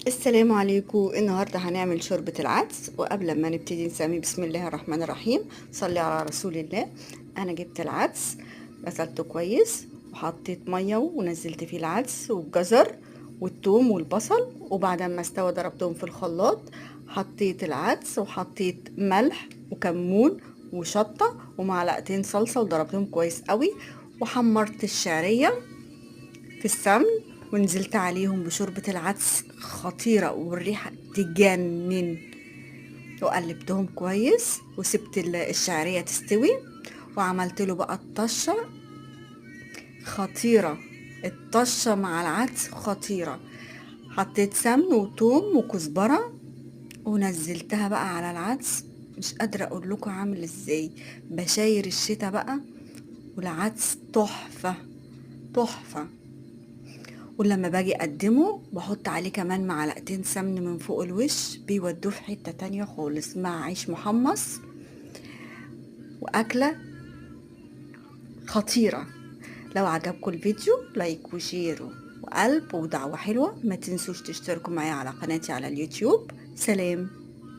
السلام عليكم. النهارده هنعمل شوربة العدس، وقبل ما نبتدي نسمي بسم الله الرحمن الرحيم. صلي على رسول الله. انا جبت العدس، غسلته كويس وحطيت ميه ونزلت فيه العدس والجزر والثوم والبصل، وبعد ما استوى ضربتهم في الخلاط. حطيت العدس وحطيت ملح وكمون وشطة ومعلقتين صلصة وضربتهم كويس قوي، وحمرت الشعرية في السمن ونزلت عليهم بشوربة العدس خطيرة والريحة تجنن، وقلبتهم كويس وسبت الشعرية تستوي، وعملت له بقى الطشة خطيرة. الطشة مع العدس خطيرة. حطيت سمن وثوم وكزبرة ونزلتها بقى على العدس. مش قادرة اقول لكم عامل ازاي، بشاير الشتا بقى، والعدس تحفة تحفة. ولما باجي اقدمه بحط عليه كمان معلقتين سمن من فوق الوش، بيودوه في حتة تانية خالص مع عيش محمص، واكلة خطيرة. لو عجبكم الفيديو لايك وشير وقلب ودعوة حلوة. ما تنسوش تشتركوا معايا على قناتي على اليوتيوب. سلام.